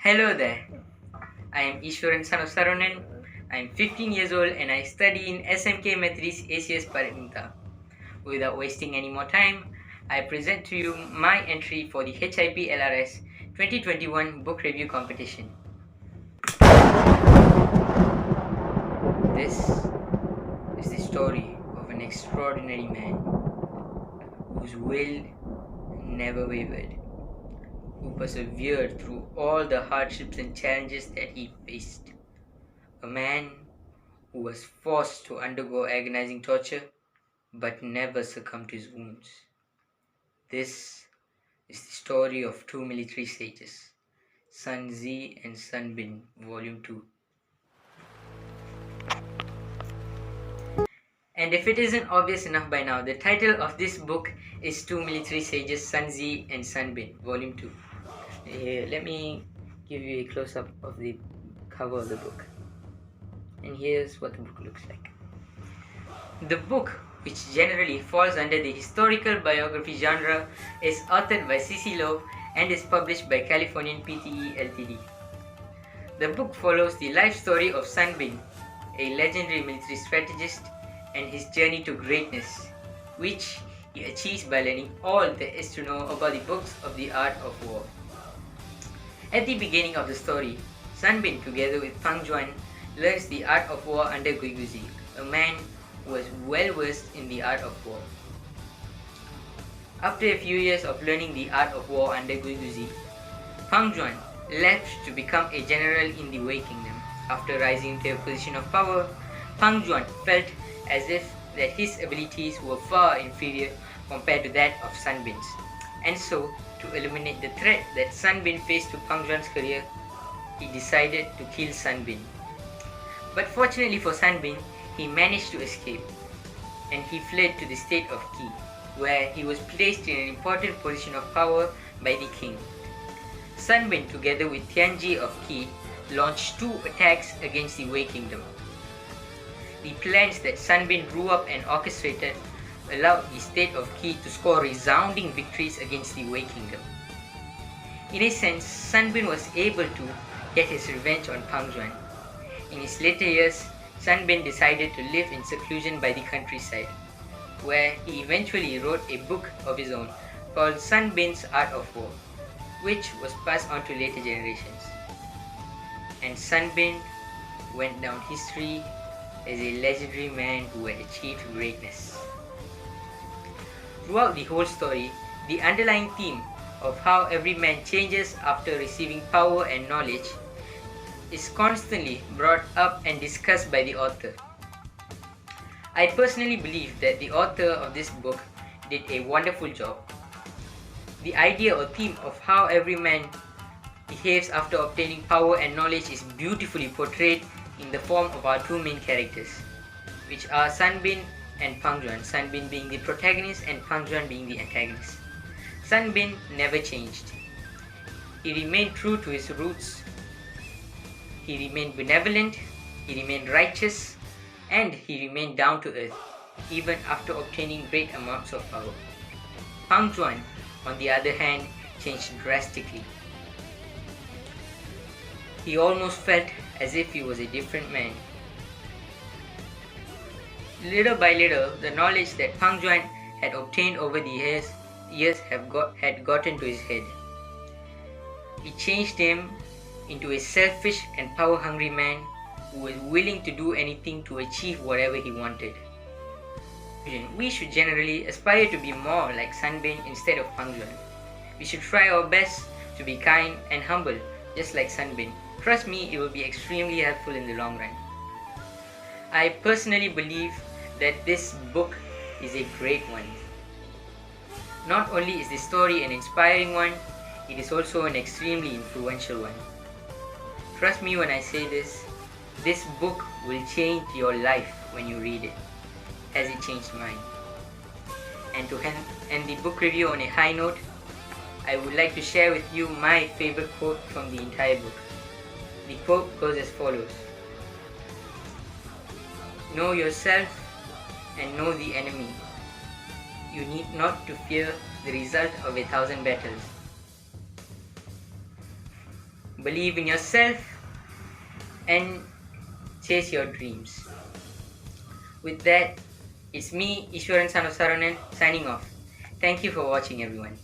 Hello there. I am Ishwaran son of Saronan. I am 15 years old and I study in SMK Methodist ACS Paragnitha. Without wasting any more time, I present to you my entry for the HIP LRS 2021 book review competition. This is the story of an extraordinary man whose will never wavered, who persevered through all the hardships and challenges that he faced. A man who was forced to undergo agonizing torture but never succumbed to his wounds. This is the story of two military sages, Sun Tzu and Sun Bin, Volume 2. And if it isn't obvious enough by now, the title of this book is Two Military Sages, Sun Tzu and Sun Bin, Volume 2. Here, let me give you a close-up of the cover of the book. And here's what the book looks like. The book, which generally falls under the historical biography genre, is authored by C.C. Lowe and is published by Californian PTE Ltd. The book follows the life story of Sun Bin, a legendary military strategist, and his journey to greatness, which he achieves by learning all there is to know about the books of the art of war. At the beginning of the story, Sun Bin, together with Fang Juan, learns the art of war under Guiguzi, a man who was well versed in the art of war. After a few years of learning the art of war under Guiguzi, Fang Juan left to become a general in the Wei Kingdom. After rising to a position of power, Fang Juan felt as if that his abilities were far inferior compared to that of Sun Bin's, and so, to eliminate the threat that Sun Bin faced to Fang Juan's career, he decided to kill Sun Bin. But fortunately for Sun Bin, he managed to escape, and he fled to the state of Qi, where he was placed in an important position of power by the king. Sun Bin, together with Tianji of Qi, launched two attacks against the Wei Kingdom. The plans that Sun Bin drew up and orchestrated allowed the state of Qi to score resounding victories against the Wei Kingdom. In a sense, Sun Bin was able to get his revenge on Fang Juan. In his later years, Sun Bin decided to live in seclusion by the countryside, where he eventually wrote a book of his own called Sun Bin's Art of War, which was passed on to later generations. And Sun Bin went down history as a legendary man who had achieved greatness. Throughout the whole story, the underlying theme of how every man changes after receiving power and knowledge is constantly brought up and discussed by the author. I personally believe that the author of this book did a wonderful job. The idea or theme of how every man behaves after obtaining power and knowledge is beautifully portrayed in the form of our two main characters, which are Sun Bin and Fang Juan, Sun Bin being the protagonist and Fang Juan being the antagonist. Sun Bin never changed. He remained true to his roots. He remained benevolent, he remained righteous, and he remained down to earth, even after obtaining great amounts of power. Fang Juan, on the other hand, changed drastically. He almost felt as if he was a different man. Little by little, the knowledge that Fang Juan had obtained over the years had gotten to his head. It changed him into a selfish and power-hungry man who was willing to do anything to achieve whatever he wanted. We should generally aspire to be more like Sun Bin instead of Fang Juan. We should try our best to be kind and humble, just like Sun Bin. Trust me, it will be extremely helpful in the long run. I personally believe that this book is a great one. Not only is the story an inspiring one, it is also an extremely influential one. Trust me when I say this book will change your life when you read it, as it changed mine. And to end the book review on a high note, I would like to share with you my favorite quote from the entire book. The quote goes as follows: "Know yourself and know the enemy. You need not to fear the result of 1,000 battles, believe in yourself, and chase your dreams. With that, it's me, Ishwaran Sanu Saranan, signing off. Thank you for watching, everyone.